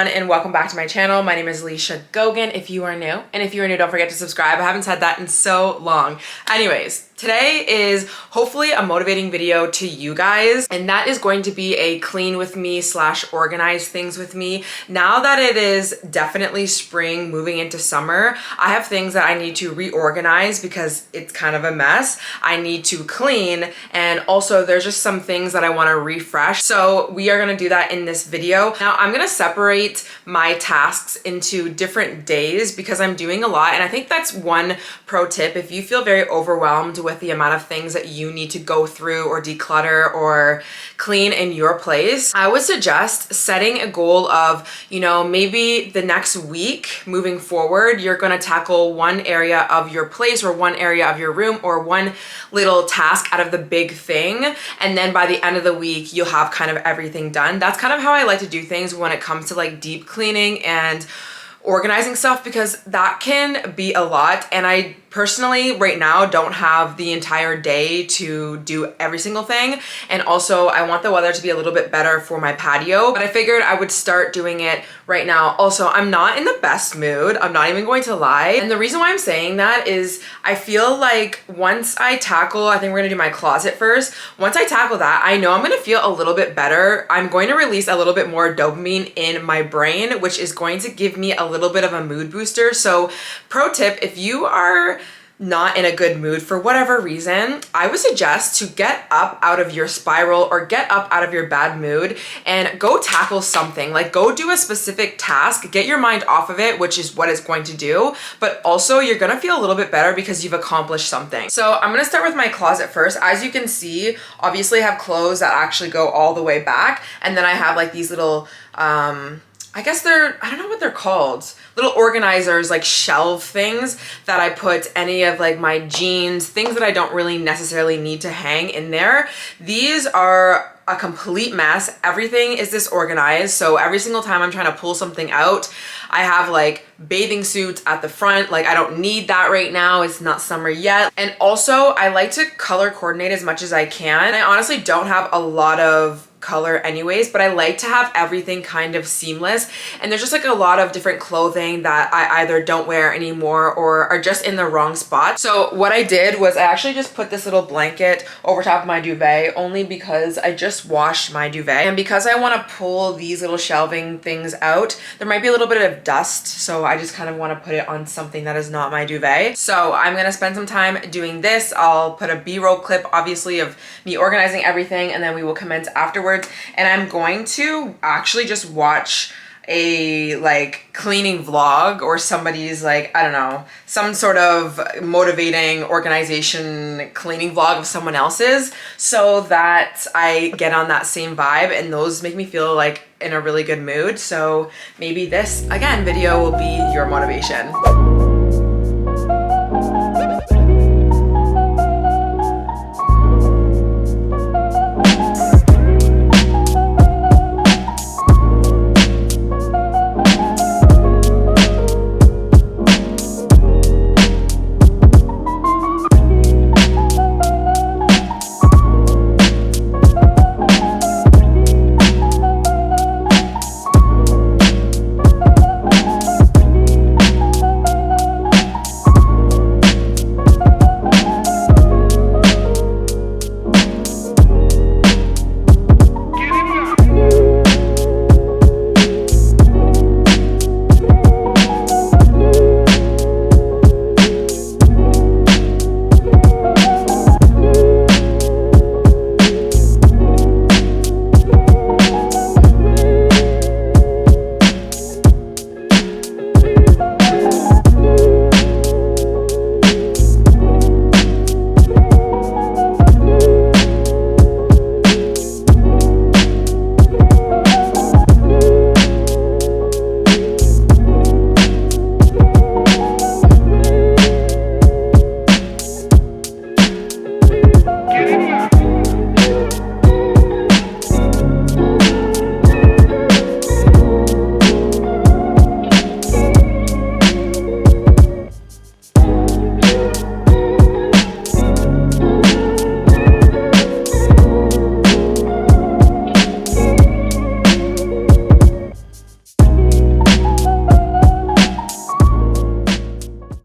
everyone, and welcome back to my channel. My name is Alicia Gogan if you are new, and if you are new, don't forget to subscribe. I haven't said that in so long. Anyways, today is hopefully a motivating video to you guys, and that is going to be a clean with me / organize things with me. Now that it is definitely spring moving into summer, I have things that I need to reorganize because it's kind of a mess. I need to clean, and also there's just some things that I want to refresh. So we are going to do that in this video. Now I'm going to separate my tasks into different days because I'm doing a lot, and I think that's one pro tip. If you feel very overwhelmed with the amount of things that you need to go through or declutter or clean in your place, I would suggest setting a goal of, maybe the next week moving forward, you're going to tackle one area of your place or one area of your room or one little task out of the big thing. And then by the end of the week, you'll have kind of everything done. That's kind of how I like to do things when it comes to like deep cleaning and organizing stuff, because that can be a lot, and I personally right now don't have the entire day to do every single thing. And also I want the weather to be a little bit better for my patio, but I figured I would start doing it right now. Also, I'm not in the best mood, I'm not even going to lie, and the reason why I'm saying that is I feel like once I tackle, I think we're gonna do my closet first. Once I tackle that, I know I'm gonna feel a little bit better. I'm going to release a little bit more dopamine in my brain, which is going to give me a little bit of a mood booster. So pro tip, if you are not in a good mood for whatever reason, I would suggest to get up out of your spiral or get up out of your bad mood and go tackle something. Like go do a specific task, get your mind off of it, which is what it's going to do, but also you're gonna feel a little bit better because you've accomplished something. So I'm gonna start with my closet first. As you can see, obviously I have clothes that actually go all the way back, and then I have like these little I guess I don't know what they're called, little organizers, like shelf things that I put any of like my jeans, things that I don't really necessarily need to hang in there. These are a complete mess. Everything is disorganized. So every single time I'm trying to pull something out, I have like bathing suits at the front. Like I don't need that right now. It's not summer yet. And also I like to color coordinate as much as I can. I honestly don't have a lot of color anyways, but I like to have everything kind of seamless, and there's just like a lot of different clothing that I either don't wear anymore or are just in the wrong spot. So what I did was I actually just put this little blanket over top of my duvet, only because I just washed my duvet, and because I want to pull these little shelving things out, there might be a little bit of dust, so I just kind of want to put it on something that is not my duvet. So I'm gonna spend some time doing this. I'll put a B-roll clip obviously of me organizing everything, and then we will commence afterwards. And I'm going to actually just watch a like cleaning vlog or somebody's like, I don't know, some sort of motivating organization cleaning vlog of someone else's, so that I get on that same vibe, and those make me feel like in a really good mood. So maybe this again video will be your motivation.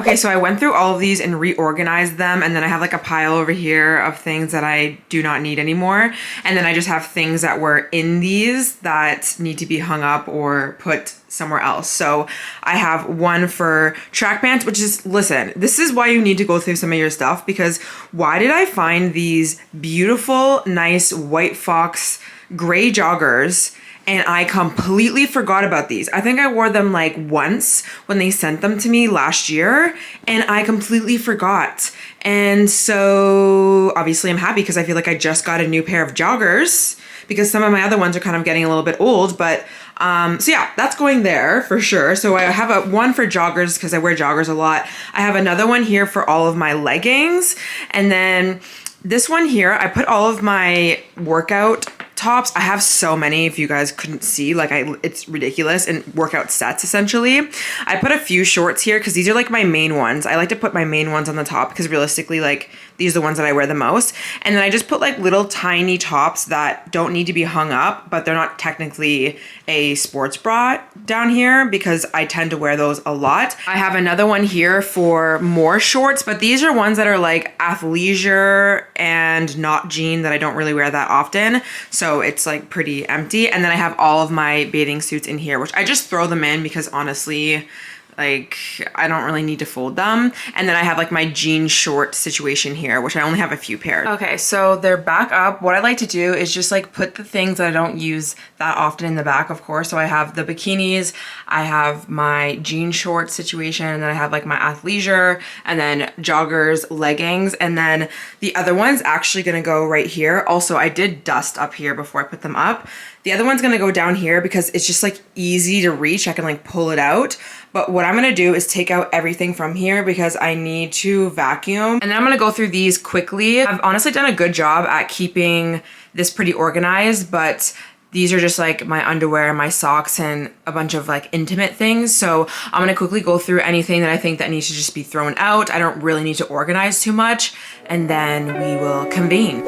Okay, so I went through all of these and reorganized them, and then I have like a pile over here of things that I do not need anymore. And then I just have things that were in these that need to be hung up or put somewhere else. So I have one for track pants, which is, listen, this is why you need to go through some of your stuff, because why did I find these beautiful, nice white fox gray joggers and I completely forgot about these? I think I wore them like once when they sent them to me last year, and I completely forgot. And so obviously I'm happy because I feel like I just got a new pair of joggers, because some of my other ones are kind of getting a little bit old, but so yeah, that's going there for sure. So I have one for joggers because I wear joggers a lot. I have another one here for all of my leggings. And then this one here, I put all of my workout tops. I have so many, if you guys couldn't see, like it's ridiculous, and workout sets essentially. I put a few shorts here because these are like my main ones. I like to put my main ones on the top because realistically, like these are the ones that I wear the most. And then I just put like little tiny tops that don't need to be hung up, but they're not technically a sports bra down here because I tend to wear those a lot. I have another one here for more shorts, but these are ones that are like athleisure and not jean that I don't really wear that often. So it's like pretty empty. And then I have all of my bathing suits in here, which I just throw them in because honestly, like I don't really need to fold them. And then I have like my jean short situation here, which I only have a few pairs. Okay, so they're back up. What I like to do is just like put the things that I don't use that often in the back, of course. So I have the bikinis, I have my jean short situation, and then I have like my athleisure, and then joggers, leggings, and then the other one's actually gonna go right here. Also, I did dust up here before I put them up. The other one's gonna go down here because it's just like easy to reach. I can like pull it out. But what I'm gonna do is take out everything from here because I need to vacuum. And then I'm gonna go through these quickly. I've honestly done a good job at keeping this pretty organized, but these are just like my underwear, my socks, and a bunch of like intimate things. So I'm gonna quickly go through anything that I think that needs to just be thrown out. I don't really need to organize too much, and then we will convene.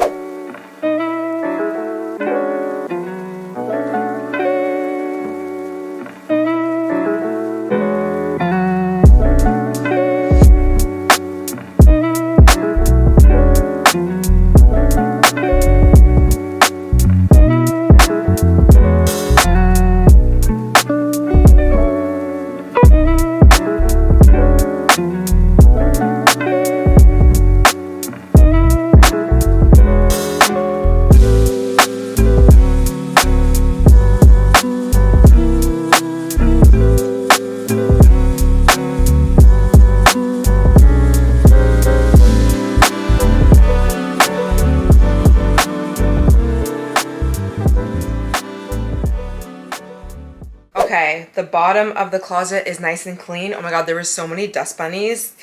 Okay, the bottom of the closet is nice and clean. Oh my god, there were so many dust bunnies.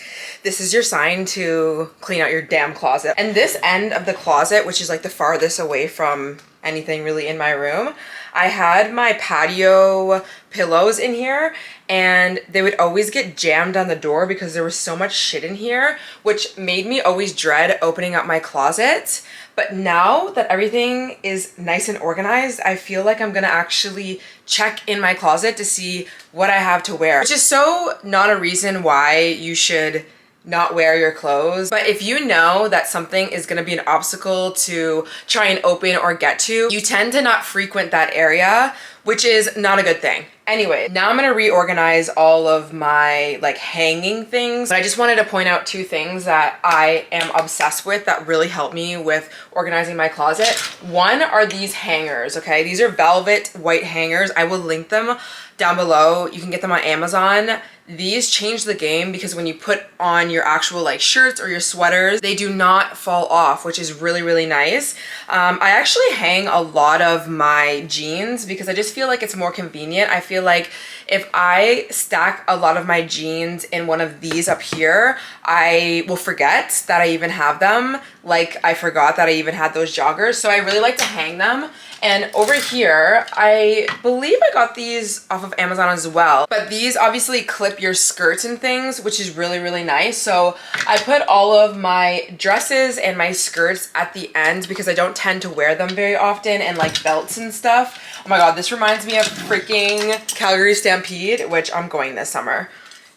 This is your sign to clean out your damn closet. And this end of the closet, which is like the farthest away from anything really in my room, I had my patio pillows in here, and they would always get jammed on the door because there was so much shit in here, which made me always dread opening up my closet. But now that everything is nice and organized, I feel like I'm gonna actually check in my closet to see what I have to wear, which is so not a reason why you should not wear your clothes. But if you know that something is gonna be an obstacle to try and open or get to, you tend to not frequent that area, which is not a good thing. Anyway, now I'm gonna reorganize all of my like hanging things. But I just wanted to point out two things that I am obsessed with that really help me with organizing my closet. One are these hangers, okay? These are velvet white hangers. I will link them down below. You can get them on Amazon. These change the game because when you put on your actual like shirts or your sweaters, they do not fall off, which is really, really nice. I actually hang a lot of my jeans because I just feel like it's more convenient. I feel like if I stack a lot of my jeans in one of these up here, I will forget that I even have them. Like I forgot that I even had those joggers. So I really like to hang them. And over here, I believe I got these off of Amazon as well. But these obviously clip your skirts and things, which is really, really nice. So I put all of my dresses and my skirts at the end because I don't tend to wear them very often, and like belts and stuff. Oh my god, this reminds me of freaking Calgary Stampede, which I'm going this summer.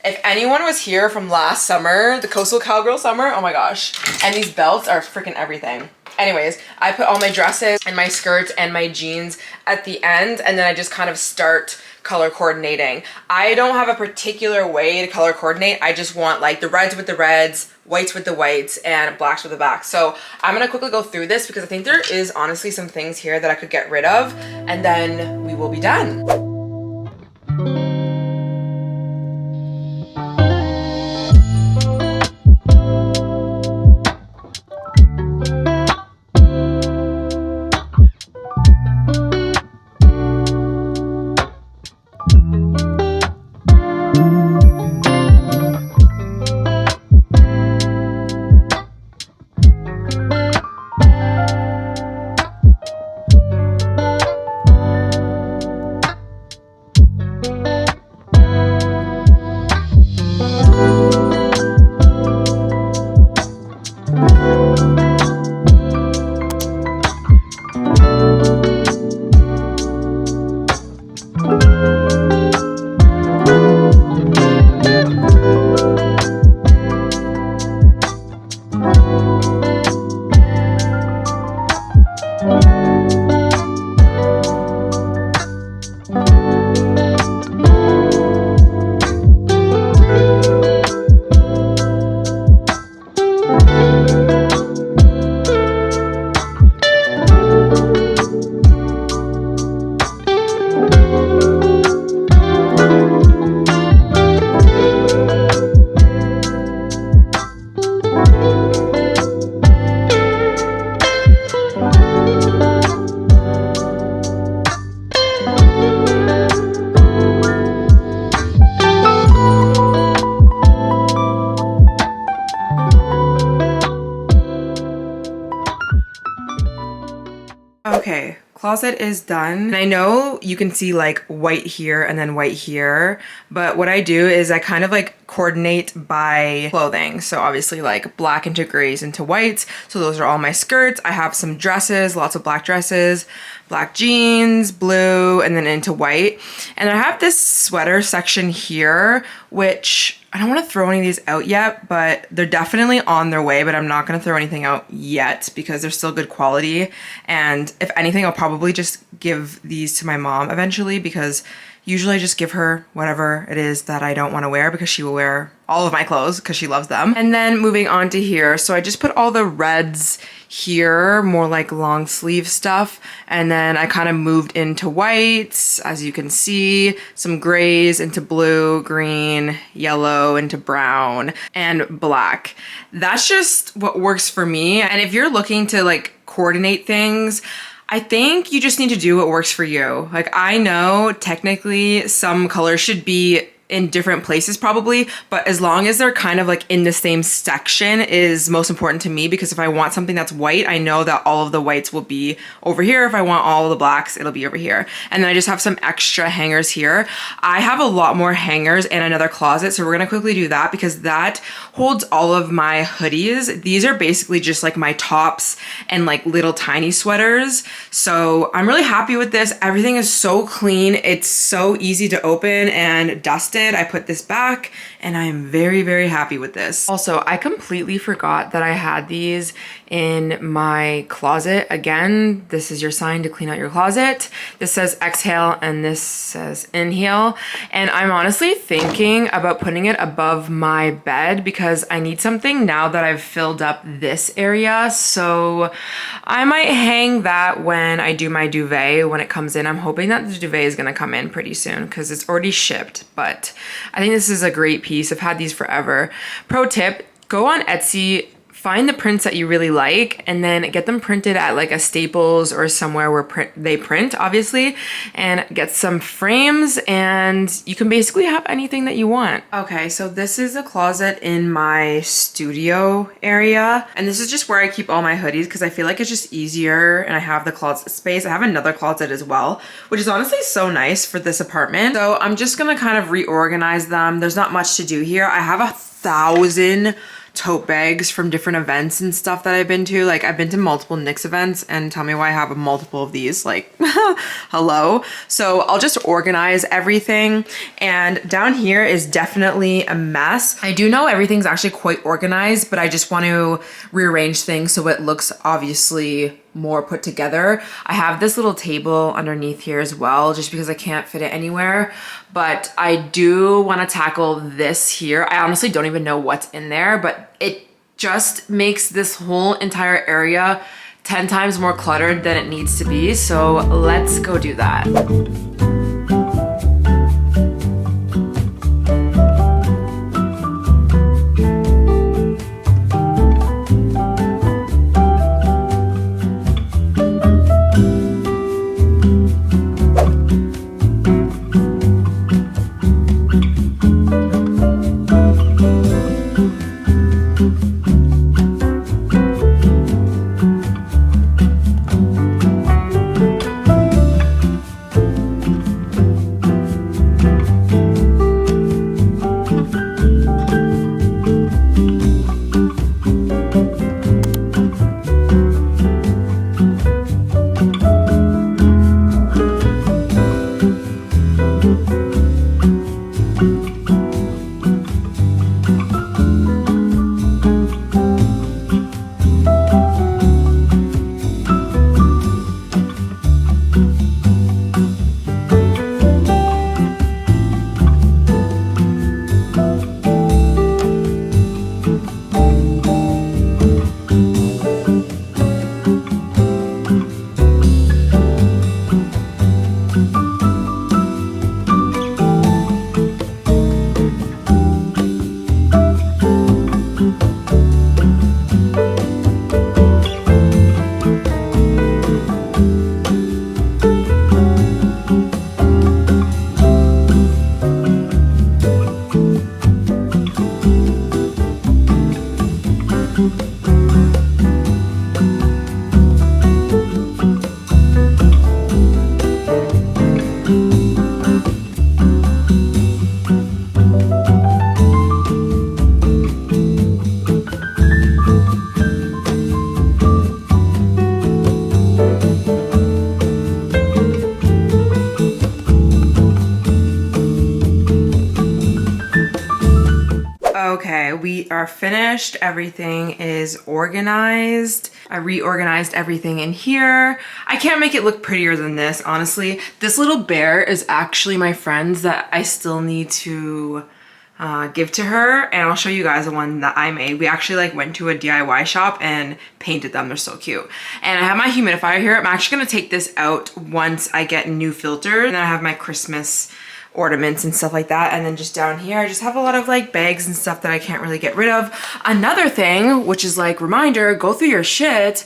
If anyone was here from last summer, the Coastal Cowgirl summer, oh my gosh. And these belts are freaking everything. Anyways, I put all my dresses and my skirts and my jeans at the end, and then I just kind of start color coordinating. I don't have a particular way to color coordinate. I just want like the reds with the reds, whites with the whites, and blacks with the blacks. So I'm gonna quickly go through this because I think there is honestly some things here that I could get rid of, and then we will be done. Okay, closet is done. And I know you can see like white here and then white here, but what I do is I kind of like coordinate by clothing. So obviously like black into grays into whites. So those are all my skirts. I have some dresses, lots of black dresses, black jeans, blue, and then into white. And I have this sweater section here, which I don't want to throw any of these out yet, but they're definitely on their way, but I'm not going to throw anything out yet because they're still good quality. And if anything, I'll probably just give these to my mom eventually because usually I just give her whatever it is that I don't want to wear because she will wear all of my clothes because she loves them. And then moving on to here. So I just put all the reds here, more like long sleeve stuff. And then I kind of moved into whites, as you can see, some grays into blue, green, yellow into brown, and black. That's just what works for me. And if you're looking to like coordinate things, I think you just need to do what works for you. Like I know technically some colors should be in different places probably, but as long as they're kind of like in the same section is most important to me because if I want something that's white, I know that all of the whites will be over here. If I want all of the blacks, it'll be over here. And then I just have some extra hangers here. I have a lot more hangers in another closet, so we're gonna quickly do that because that holds all of my hoodies. These are basically just like my tops and like little tiny sweaters. So I'm really happy with this. Everything is so clean. It's so easy to open and dusted. I put this back and I am very, very happy with this. Also, I completely forgot that I had these in my closet. Again, this is your sign to clean out your closet. This says exhale and this says inhale. And I'm honestly thinking about putting it above my bed because I need something now that I've filled up this area. So I might hang that when I do my duvet when it comes in. I'm hoping that the duvet is gonna come in pretty soon because it's already shipped, but I think this is a great piece. I've had these forever. Pro tip, go on Etsy, find the prints that you really like and then get them printed at like a Staples or somewhere where they print obviously, and get some frames and you can basically have anything that you want. Okay, so this is a closet in my studio area and this is just where I keep all my hoodies because I feel like it's just easier and I have the closet space. I have another closet as well, which is honestly so nice for this apartment. So I'm just gonna kind of reorganize them. There's not much to do here. I have 1,000 tote bags from different events and stuff that I've been to. Like I've been to multiple NYX events, and tell me why I have multiple of these, like hello. So I'll just organize everything. And down here is definitely a mess. I do know everything's actually quite organized, but I just want to rearrange things so it looks obviously more put together. I have this little table underneath here as well, just because I can't fit it anywhere. But I do want to tackle this here. I honestly don't even know what's in there, but it just makes this whole entire area 10 times more cluttered than it needs to be. So let's go do that. Okay, we are finished. Everything is organized. I reorganized everything in here. I can't make it look prettier than this, honestly. This little bear is actually my friend's that I still need to give to her, and I'll show you guys the one that I made. We actually like went to a DIY shop and painted them. They're so cute. And I have my humidifier here. I'm actually gonna take this out once I get new filters, and then I have my Christmas ornaments and stuff like that. And then just down here I just have a lot of like bags and stuff that I can't really get rid of. Another thing, which is like reminder, go through your shit,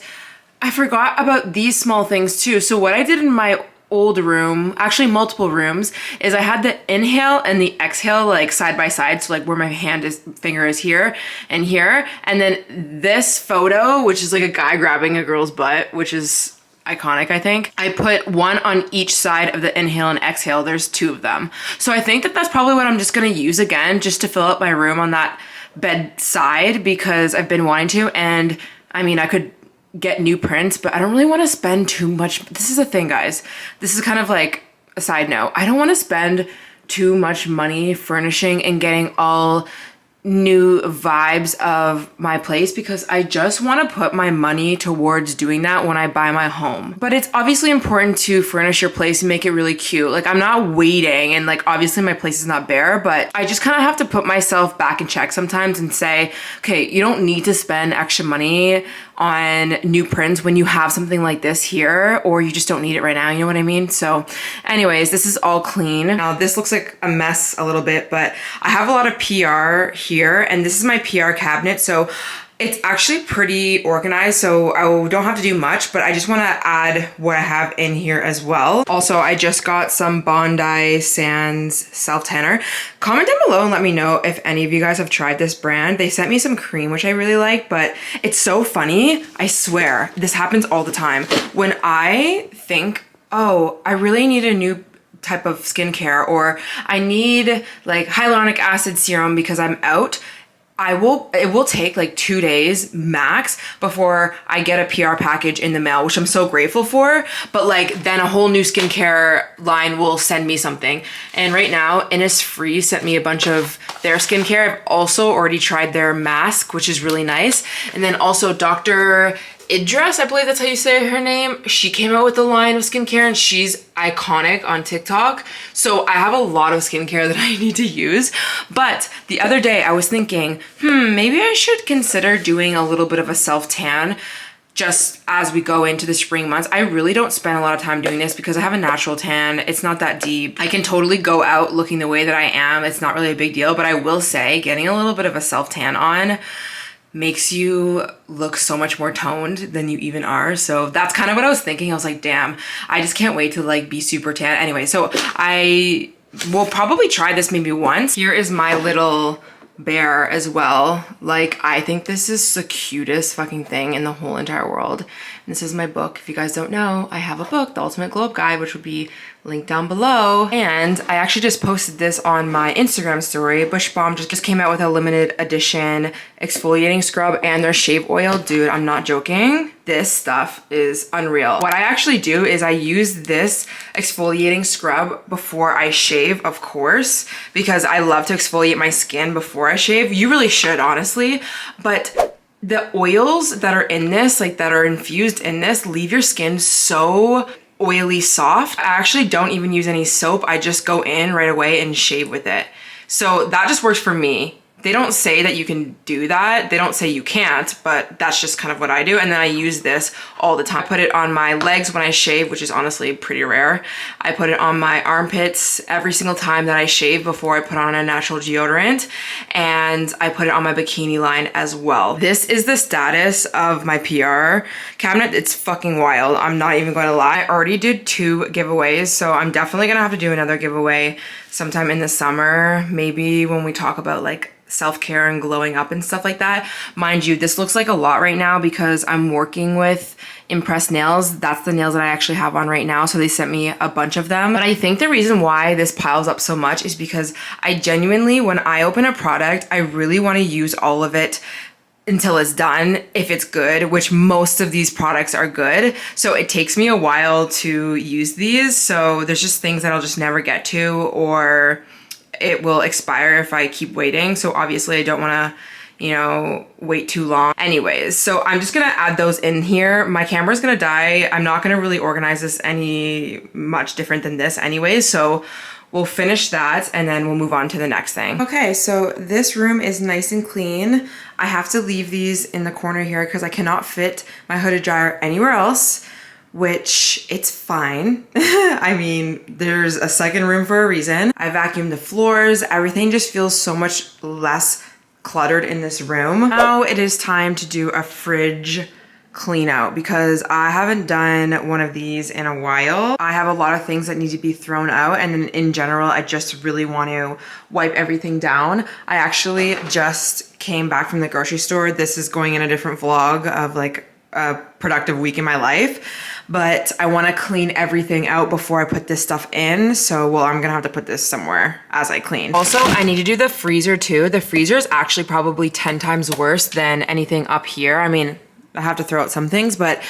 I forgot about these small things too. So what I did in my old room, actually multiple rooms, is I had the inhale and the exhale like side by side, so like where my finger is here and here. And then this photo, which is like a guy grabbing a girl's butt, which is iconic, I think. I put one on each side of the inhale and exhale. There's two of them. So I think that that's probably what I'm just gonna use again, just to fill up my room on that bedside, because I've been wanting to. And I mean, I could get new prints, but I don't really want to spend too much. This is the thing, guys. This is kind of like a side note. I don't want to spend too much money furnishing and getting all new vibes of my place, because I just want to put my money towards doing that when I buy my home. But it's obviously important to furnish your place and make it really cute. Like, I'm not waiting, and like obviously my place is not bare, but I just kind of have to put myself back in check sometimes and say, okay, you don't need to spend extra money on new prints when you have something like this here, or you just don't need it right now, you know what I mean? So anyways, this is all clean. Now this looks like a mess a little bit, but I have a lot of PR here, and this is my PR cabinet, so it's actually pretty organized, so I don't have to do much, but I just want to add what I have in here as well. Also, I just got some Bondi Sands self-tanner. Comment down below and let me know if any of you guys have tried this brand. They sent me some cream, which I really like, but it's so funny. I swear, this happens all the time. When I think, oh, I really need a new type of skincare, or I need like hyaluronic acid serum because I'm out, it will take like 2 days max before I get a PR package in the mail, which I'm so grateful for. But like then a whole new skincare line will send me something. And right now Innisfree sent me a bunch of their skincare. I've also already tried their mask, which is really nice. And then also Dr. Idris, I believe that's how you say her name. She came out with a line of skincare and she's iconic on TikTok. So I have a lot of skincare that I need to use. But the other day I was thinking, maybe I should consider doing a little bit of a self-tan just as we go into the spring months. I really don't spend a lot of time doing this because I have a natural tan. It's not that deep. I can totally go out looking the way that I am. It's not really a big deal, but I will say getting a little bit of a self-tan on makes you look so much more toned than you even are. So that's kind of what I was thinking. I was like, damn, I just can't wait to like be super tan. Anyway, so I will probably try this maybe once. Here is my little bear as well. Like, I think this is the cutest fucking thing in the whole entire world. And this is my book. If you guys don't know, I have a book, The Ultimate Glow Up Guide, which will be linked down below. And I actually just posted this on my Instagram story. Bush Balm just came out with a limited edition exfoliating scrub and their shave oil. Dude, I'm not joking. This stuff is unreal. What I actually do is I use this exfoliating scrub before I shave, of course, because I love to exfoliate my skin before I shave. You really should, honestly. But the oils that are in this, like that are infused in this, leave your skin so oily soft. I actually don't even use any soap. I just go in right away and shave with it. So that just works for me. They don't say that you can do that. They don't say you can't, but that's just kind of what I do. And then I use this all the time. I put it on my legs when I shave, which is honestly pretty rare. I put it on my armpits every single time that I shave before I put on a natural deodorant. And I put it on my bikini line as well. This is the status of my PR cabinet. It's fucking wild. I'm not even going to lie. I already did 2 giveaways, so I'm definitely gonna have to do another giveaway sometime in the summer. Maybe when we talk about like self-care and glowing up and stuff like that. Mind you, this looks like a lot right now because I'm working with Impress nails. That's the nails that I actually have on right now. So they sent me a bunch of them. But I think the reason why this piles up so much is because I genuinely, when I open a product, I really want to use all of it until it's done, if it's good, which most of these products are good. So it takes me a while to use these. So there's just things that I'll just never get to, or it will expire if I keep waiting. So obviously I don't wanna, you know, wait too long. Anyways, so I'm just gonna add those in here. My camera's gonna die. I'm not gonna really organize this any much different than this anyways. So we'll finish that and then we'll move on to the next thing. Okay, so this room is nice and clean. I have to leave these in the corner here because I cannot fit my hooded dryer anywhere else, which it's fine. I mean, there's a second room for a reason. I vacuumed the floors. Everything just feels so much less cluttered in this room. Now it is time to do a fridge clean out because I haven't done one of these in a while. I have a lot of things that need to be thrown out, and then in general, I just really want to wipe everything down. I actually just came back from the grocery store. This is going in a different vlog of like a productive week in my life. But I want to clean everything out before I put this stuff in. So, well, I'm gonna have to put this somewhere as I clean. Also, I need to do the freezer too. The freezer is actually probably 10 times worse than anything up here. I mean, I have to throw out some things, but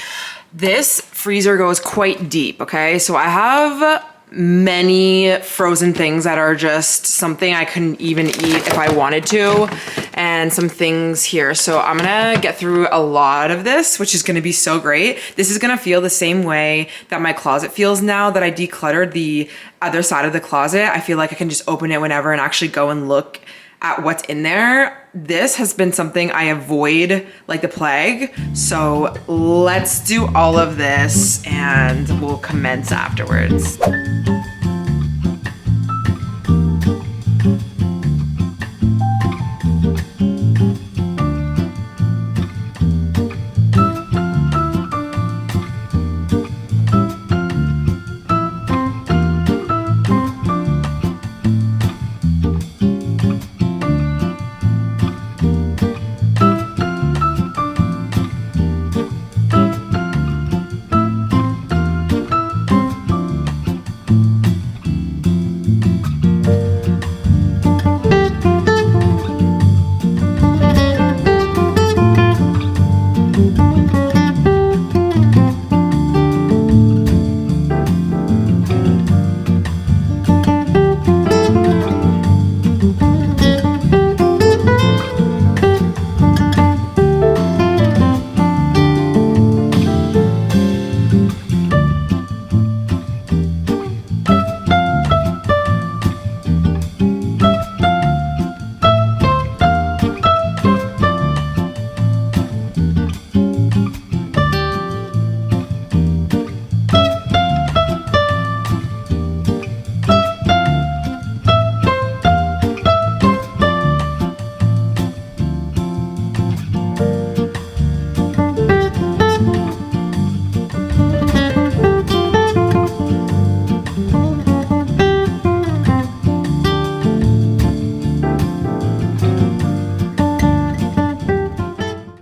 this freezer goes quite deep, okay? So I have many frozen things that are just something I couldn't even eat if I wanted to, and some things here. So I'm gonna get through a lot of this, which is gonna be so great. This is gonna feel the same way that my closet feels now that I decluttered the other side of the closet. I feel like I can just open it whenever and actually go and look at what's in there. This has been something I avoid like the plague. So let's do all of this and we'll commence afterwards.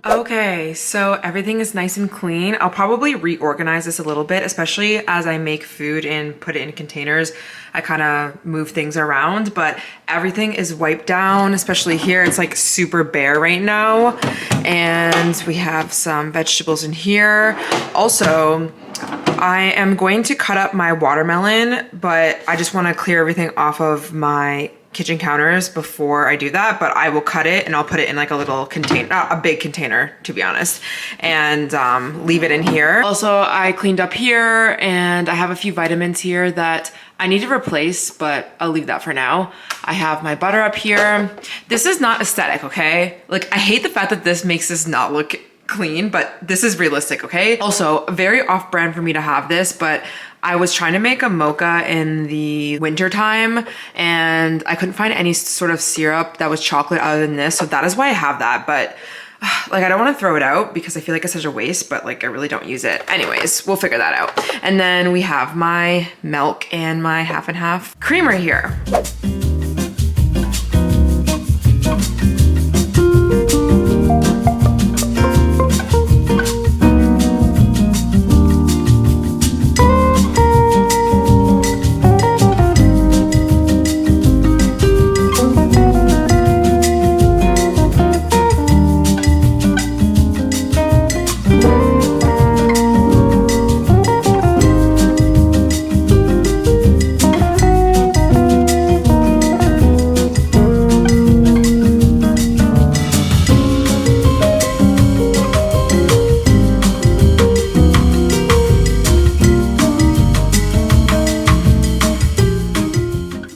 Okay, so everything is nice and clean. I'll probably reorganize this a little bit, especially as I make food and put it in containers. I kind of move things around, but everything is wiped down, especially here. It's like super bare right now. And we have some vegetables in here. Also, I am going to cut up my watermelon, but I just want to clear everything off of my kitchen counters before I do that, but I will cut it and I'll put it in like a little container, not a big container to be honest, and leave it in here. Also, I cleaned up here and I have a few vitamins here that I need to replace, but I'll leave that for now. I have my butter up here. This is not aesthetic, okay? Like, I hate the fact that this makes this not look clean, but this is realistic, okay? Also, very off-brand for me to have this, but I was trying to make a mocha in the winter time and I couldn't find any sort of syrup that was chocolate other than this, so that is why I have that. But like, I don't want to throw it out because I feel like it's such a waste, but like I really don't use it. Anyways, we'll figure that out. And then we have my milk and my half and half creamer here.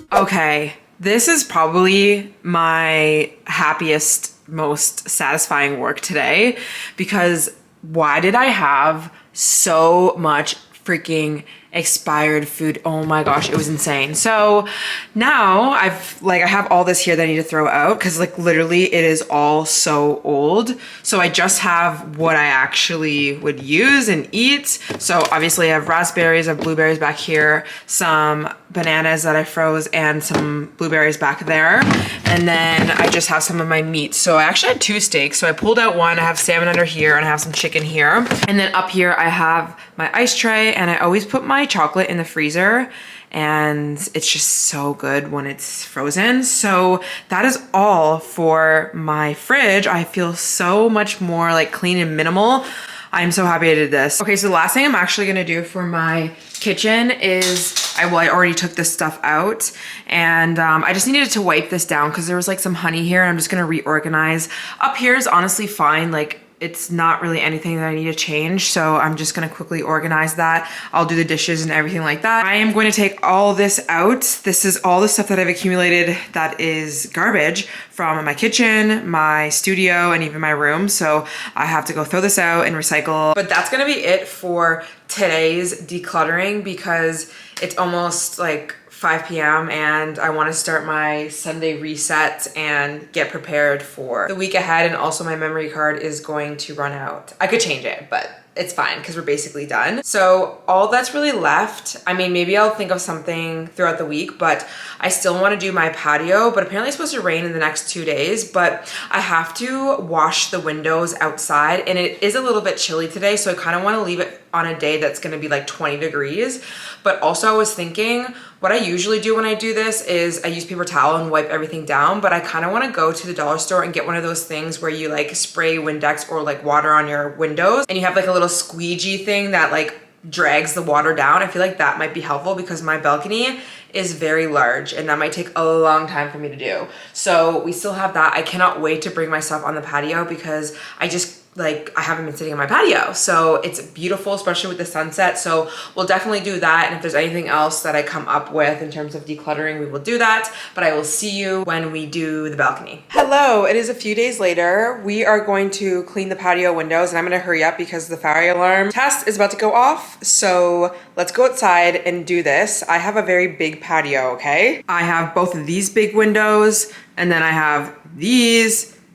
Okay, this is probably my happiest, most satisfying work today because why did I have so much freaking expired food? Oh my gosh, it was insane. So now I have all this here that I need to throw out because like literally it is all so old. So I just have what I actually would use and eat. So obviously I have raspberries, I have blueberries back here, some bananas that I froze and some blueberries back there. And then I just have some of my meat. So I actually had 2 steaks. So I pulled out one, I have salmon under here and I have some chicken here. And then up here I have my ice tray and I always put my chocolate in the freezer and it's just so good when it's frozen. So that is all for my fridge. I feel so much more like clean and minimal. I'm so happy I did this. Okay, so the last thing I'm actually gonna do for my kitchen is, I already took this stuff out and I just needed to wipe this down because there was like some honey here. I'm just gonna reorganize. Up here is honestly fine. Like, it's not really anything that I need to change. So I'm just gonna quickly organize that. I'll do the dishes and everything like that. I am going to take all this out. This is all the stuff that I've accumulated that is garbage from my kitchen, my studio, and even my room. So I have to go throw this out and recycle. But that's gonna be it for today's decluttering because it's almost like 5 p.m. and I want to start my Sunday reset and get prepared for the week ahead. And also my memory card is going to run out. I could change it, but it's fine because we're basically done. So all that's really left, I mean, maybe I'll think of something throughout the week, but I still want to do my patio, but apparently it's supposed to rain in the next 2 days, but I have to wash the windows outside and it is a little bit chilly today. So I kind of want to leave it on a day that's going to be like 20 degrees. But also I was thinking, what I usually do when I do this is I use paper towel and wipe everything down, but I kind of want to go to the dollar store and get one of those things where you like spray Windex or like water on your windows and you have like a little squeegee thing that like drags the water down. I feel like that might be helpful because my balcony is very large and that might take a long time for me to do. So we still have that. I cannot wait to bring my stuff on the patio because I haven't been sitting on my patio. So it's beautiful, especially with the sunset. So we'll definitely do that. And if there's anything else that I come up with in terms of decluttering, we will do that. But I will see you when we do the balcony. Hello, it is a few days later. We are going to clean the patio windows and I'm gonna hurry up because the fire alarm test is about to go off. So let's go outside and do this. I have a very big patio, okay? I have both of these big windows and then I have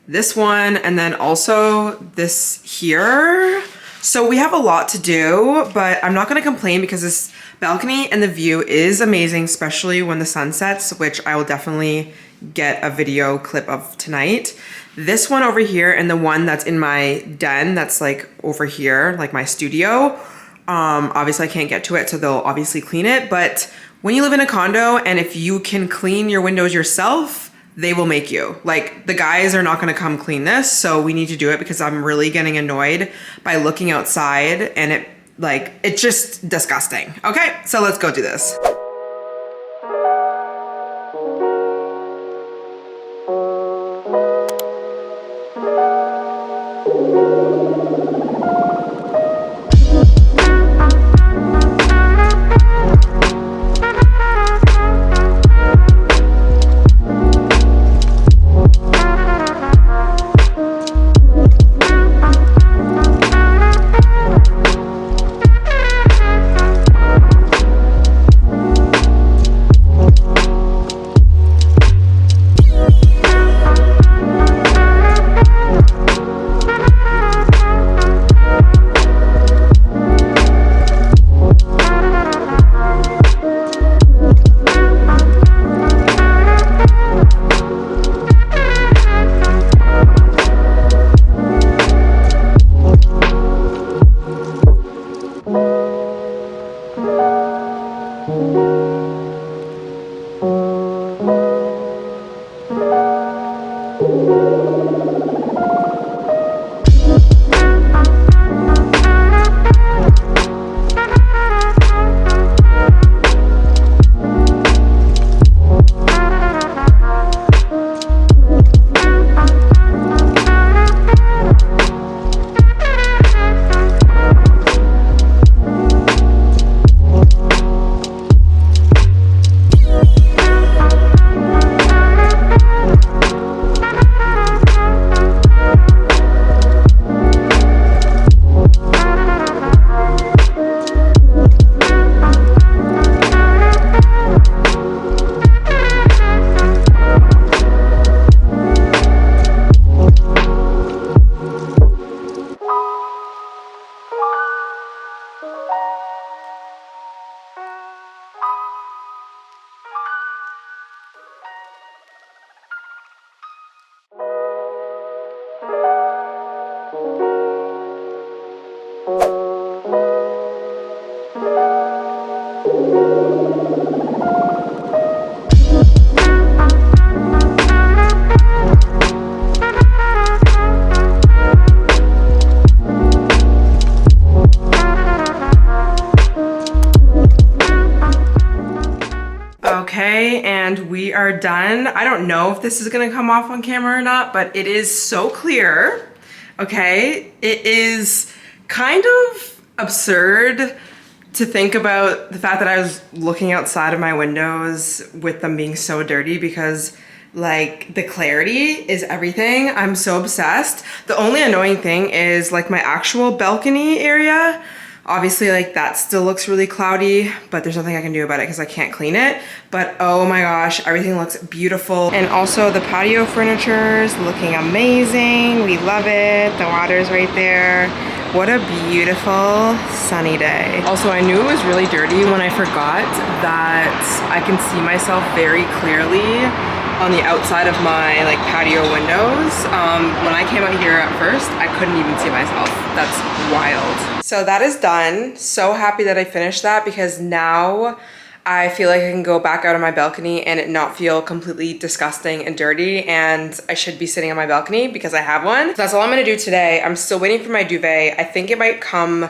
this one, and then also this here. So we have a lot to do, but I'm not gonna complain because this balcony and the view is amazing, especially when the sun sets, which I will definitely get a video clip of tonight. This one over here and the one that's in my den that's like over here, like my studio, obviously I can't get to it, so they'll obviously clean it. But when you live in a condo and if you can clean your windows yourself, they will make you. Like, the guys are not gonna come clean this, so we need to do it because I'm really getting annoyed by looking outside and it's just disgusting. Okay, so let's go do this. Okay, and we are done. I don't know if this is gonna come off on camera or not, but it is so clear, okay? It is kind of absurd to think about the fact that I was looking outside of my windows with them being so dirty because like the clarity is everything. I'm so obsessed. The only annoying thing is like my actual balcony area. Obviously, like that still looks really cloudy, but there's nothing I can do about it because I can't clean it. But oh my gosh, everything looks beautiful. And also the patio furniture is looking amazing. We love it. The water's right there. What a beautiful sunny day. Also, I knew it was really dirty when I forgot that I can see myself very clearly on the outside of my like patio windows. When I came out here at first, I couldn't even see myself. That's wild. So that is done. So happy that I finished that because now I feel like I can go back out on my balcony and it not feel completely disgusting and dirty, and I should be sitting on my balcony because I have one. So that's all I'm gonna do today. I'm still waiting for my duvet. I think it might come,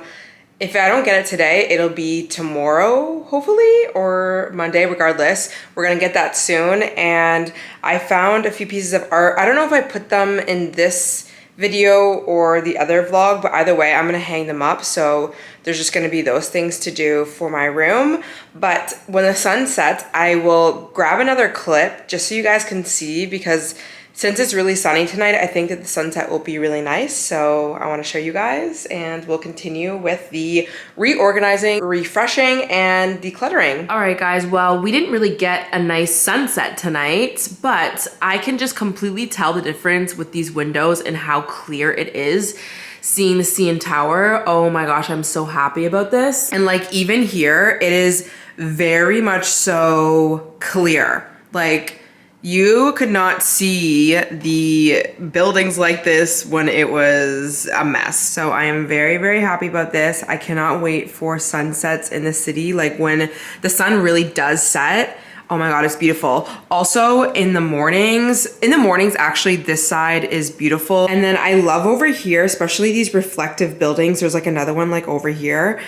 if I don't get it today, it'll be tomorrow, hopefully, or Monday, regardless. We're gonna get that soon. And I found a few pieces of art. I don't know if I put them in this video or the other vlog, but either way, I'm gonna hang them up. So there's just gonna be those things to do for my room. But when the sun sets, I will grab another clip just so you guys can see, because since it's really sunny tonight, I think that the sunset will be really nice. So I want to show you guys, and we'll continue with the reorganizing, refreshing, and decluttering. All right, guys. Well, we didn't really get a nice sunset tonight, but I can just completely tell the difference with these windows and how clear it is. Seeing the CN Tower, oh my gosh, I'm so happy about this. And like even here, it is very much so clear. Like, You could not see the buildings like this when it was a mess. So I am very, very happy about this. I cannot wait for sunsets in the city. Like when the sun really does set. Oh my God, it's beautiful. Also in the mornings actually this side is beautiful. And then I love over here, especially these reflective buildings. There's like another one like over here.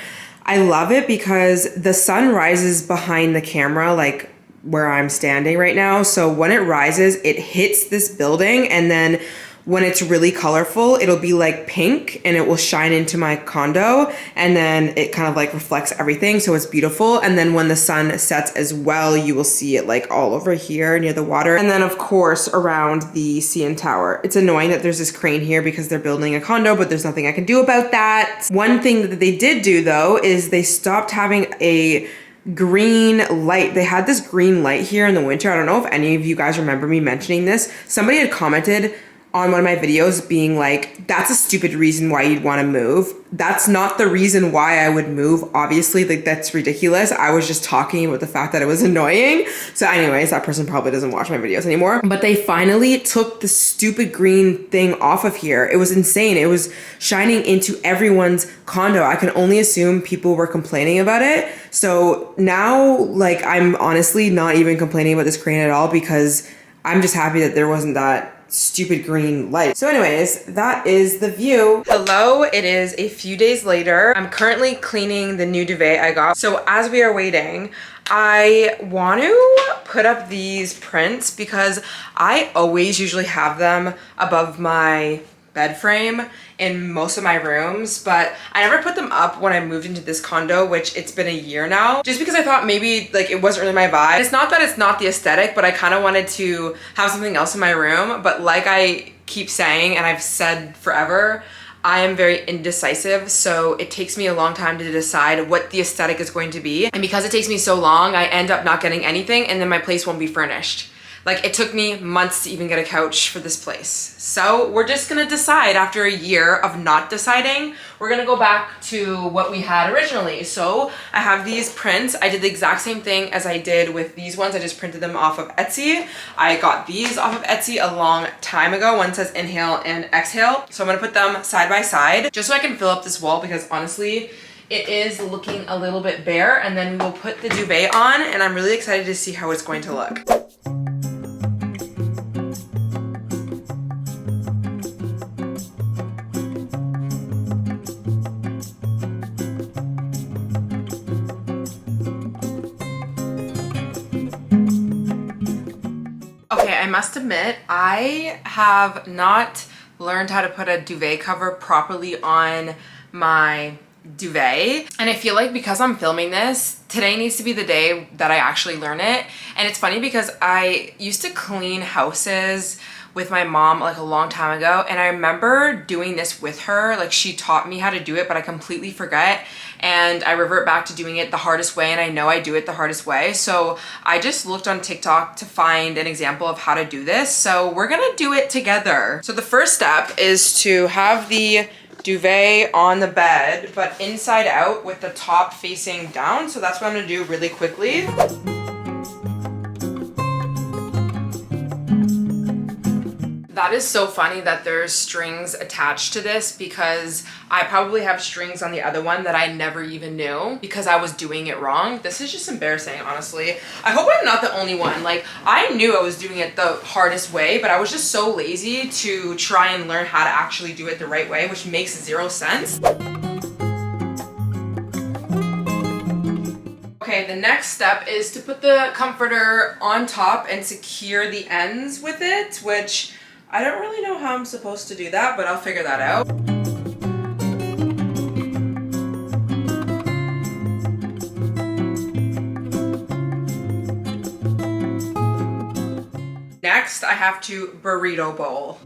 I love it because the sun rises behind the camera, like where I'm standing right now. So when it rises, it hits this building, and then when it's really colorful, it'll be like pink and it will shine into my condo, and then it kind of like reflects everything. So it's beautiful. And then when the sun sets as well, you will see it like all over here near the water. And then of course around the CN Tower. It's annoying that there's this crane here because they're building a condo, but there's nothing I can do about that. One thing that they did do though is they stopped having a green light. They had this green light here in the winter. I don't know if any of you guys remember me mentioning this. Somebody had commented on one of my videos being like, that's a stupid reason why you'd want to move. That's not the reason why I would move. Obviously, like that's ridiculous. I was just talking about the fact that it was annoying. So anyways, that person probably doesn't watch my videos anymore. But they finally took the stupid green thing off of here. It was insane. It was shining into everyone's condo. I can only assume people were complaining about it. So now, like, I'm honestly not even complaining about this crane at all because I'm just happy that there wasn't that stupid green light. So anyways, that is the view. Hello, it is a few days later. I'm currently cleaning the new duvet I got. So as we are waiting, I want to put up these prints because I always usually have them above my bed frame in most of my rooms, but I never put them up when I moved into this condo, which it's been a year now, just because I thought maybe like it wasn't really my vibe. It's not that it's not the aesthetic, but I kind of wanted to have something else in my room. But like I keep saying, and I've said forever, I am very indecisive, so it takes me a long time to decide what the aesthetic is going to be. And because it takes me so long, I end up not getting anything, and then my place won't be furnished. Like it took me months to even get a couch for this place. So we're just gonna decide after a year of not deciding. We're gonna go back to what we had originally. So I have these prints. I did the exact same thing as I did with these ones. I just printed them off of Etsy. I got these off of Etsy a long time ago. One says inhale and exhale. So I'm gonna put them side by side just so I can fill up this wall because honestly, it is looking a little bit bare. And then we will put the duvet on and I'm really excited to see how it's going to look. Okay, I must admit, I have not learned how to put a duvet cover properly on my duvet. And I feel like because I'm filming this, today needs to be the day that I actually learn it. And it's funny because I used to clean houses with my mom like a long time ago, and I remember doing this with her. Like she taught me how to do it, but I completely forget and I revert back to doing it the hardest way, and I know I do it the hardest way. So I just looked on TikTok to find an example of how to do this. So we're gonna do it together. So the first step is to have the duvet on the bed, but inside out with the top facing down. So that's what I'm gonna do really quickly. That is so funny that there's strings attached to this because I probably have strings on the other one that I never even knew because I was doing it wrong. This is just embarrassing, honestly. I hope I'm not the only one. Like, I knew I was doing it the hardest way, but I was just so lazy to try and learn how to actually do it the right way, which makes zero sense. Okay, the next step is to put the comforter on top and secure the ends with it, which I don't really know how I'm supposed to do that, but I'll figure that out. Next, I have to burrito bowl.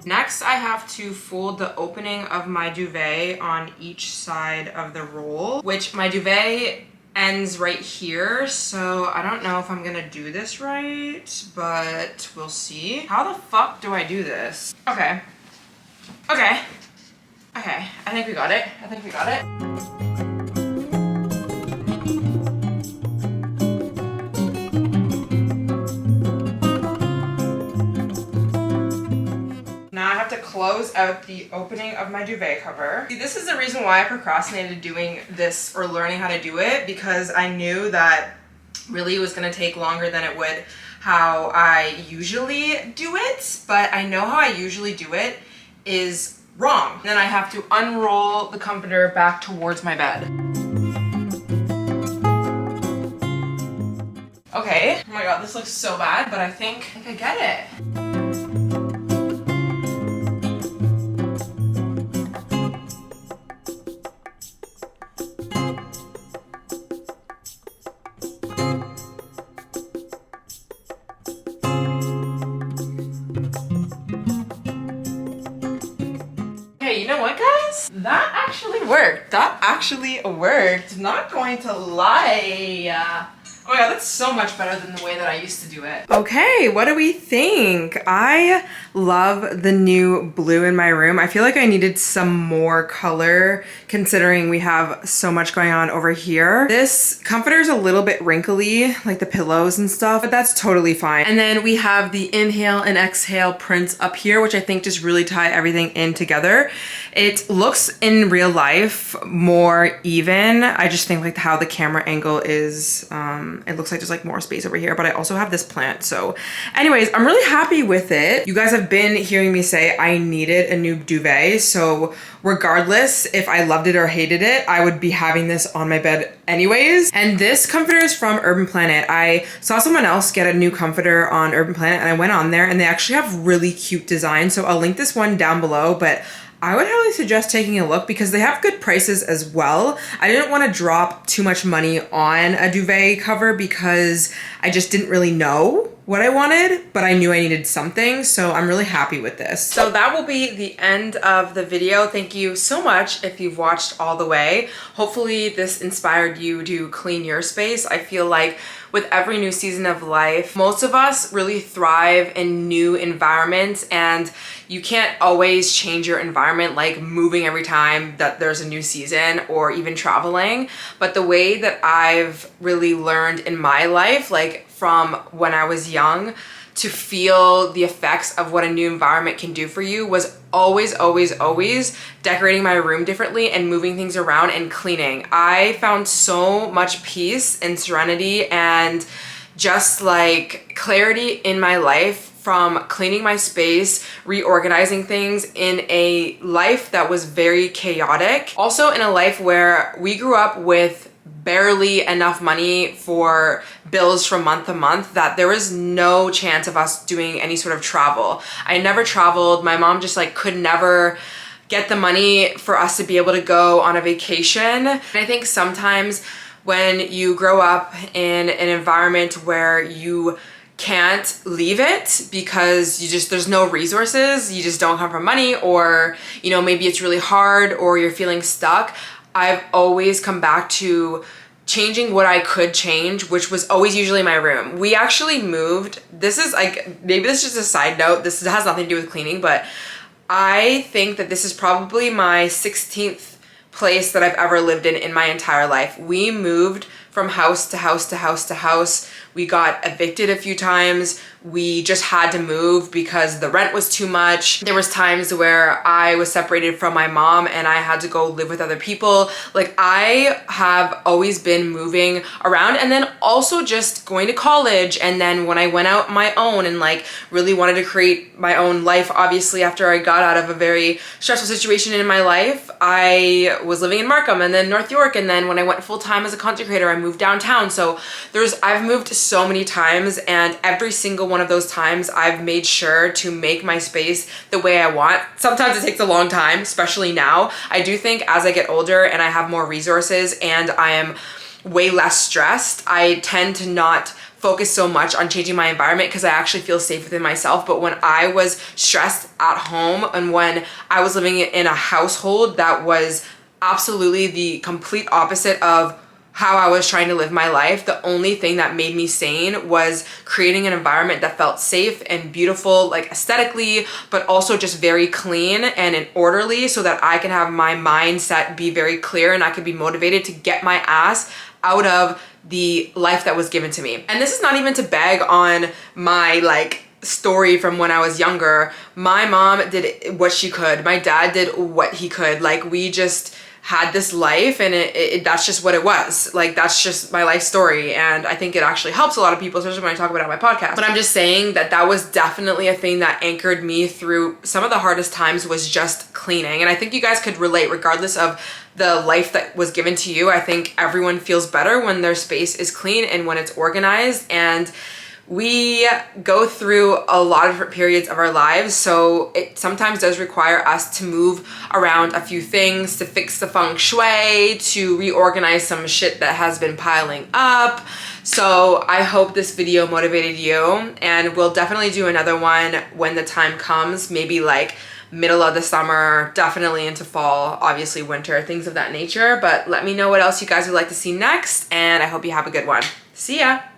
Next, I have to fold the opening of my duvet on each side of the roll, which my duvet ends right here, so I don't know if I'm gonna do this right, but we'll see. How the fuck do I do this? Okay. Okay. Okay, I think we got it. I think we got it. Now I have to close out the opening of my duvet cover. See, this is the reason why I procrastinated doing this or learning how to do it, because I knew that really it was gonna take longer than it would how I usually do it, but I know how I usually do it is wrong. Then I have to unroll the comforter back towards my bed. Okay, oh my god, this looks so bad, but I think I get it. You know what, guys? That actually worked. That actually worked. Not going to lie. Oh my god, that's so much better than the way that I used to do it. Okay, what do we think? I love the new blue in my room. I feel like I needed some more color considering we have so much going on over here. This comforter is a little bit wrinkly, like the pillows and stuff, but that's totally fine. And then we have the inhale and exhale prints up here, which I think just really tie everything in together. It looks in real life more even. I just think like how the camera angle is, it looks like there's like more space over here, but I also have this plant. So anyways, I'm really happy with it. You guys have been hearing me say I needed a new duvet. So regardless if I loved it or hated it, I would be having this on my bed anyways. And this comforter is from Urban Planet. I saw someone else get a new comforter on Urban Planet and I went on there and they actually have really cute designs. So I'll link this one down below, but I would highly suggest taking a look because they have good prices as well. I didn't want to drop too much money on a duvet cover because I just didn't really know what I wanted, but I knew I needed something, so I'm really happy with this. So that will be the end of the video. Thank you so much if you've watched all the way. Hopefully this inspired you to clean your space. I feel like with every new season of life, most of us really thrive in new environments, and you can't always change your environment, like moving every time that there's a new season or even traveling. But the way that I've really learned in my life, like from when I was young, to feel the effects of what a new environment can do for you was always, always, always decorating my room differently and moving things around and cleaning. I found so much peace and serenity and just like clarity in my life from cleaning my space, reorganizing things in a life that was very chaotic. Also in a life where we grew up with barely enough money for bills from month to month that there was no chance of us doing any sort of travel. I never traveled. My mom just like could never get the money for us to be able to go on a vacation. And I think sometimes when you grow up in an environment where you can't leave it because there's no resources, you just don't come from money, or you know, maybe it's really hard or you're feeling stuck, I've always come back to changing what I could change, which was always usually my room. We actually moved, this is like, maybe this is just a side note, this has nothing to do with cleaning, but I think that this is probably my 16th place that I've ever lived in my entire life. We moved from house to house to house to house. We got evicted a few times. We just had to move because the rent was too much. There was times where I was separated from my mom and I had to go live with other people. Like, I have always been moving around, and then also just going to college. And then when I went out on my own and like really wanted to create my own life, obviously after I got out of a very stressful situation in my life, I was living in Markham and then North York. And then when I went full time as a content creator, I moved downtown. So I've moved so many times, and every single one of those times I've made sure to make my space the way I want. Sometimes it takes a long time, especially now. I do think as I get older and I have more resources and I am way less stressed, I tend to not focus so much on changing my environment because I actually feel safe within myself. But when I was stressed at home and when I was living in a household that was absolutely the complete opposite of how I was trying to live my life, the only thing that made me sane was creating an environment that felt safe and beautiful, like aesthetically, but also just very clean and orderly, so that I can have my mindset be very clear and I could be motivated to get my ass out of the life that was given to me. And this is not even to beg on my like story from when I was younger. My mom did what she could. My dad did what he could. Like, we just had this life, and that's just what it was. Like, that's just my life story. And I think it actually helps a lot of people, especially when I talk about it on my podcast. But I'm just saying that that was definitely a thing that anchored me through some of the hardest times, was just cleaning. And I think you guys could relate regardless of the life that was given to you. I think everyone feels better when their space is clean and when it's organized. And we go through a lot of different periods of our lives, so it sometimes does require us to move around a few things, to fix the feng shui, to reorganize some shit that has been piling up. So I hope this video motivated you, and we'll definitely do another one when the time comes, maybe like middle of the summer, definitely into fall, obviously winter, things of that nature. But let me know what else you guys would like to see next, and I hope you have a good one. See ya!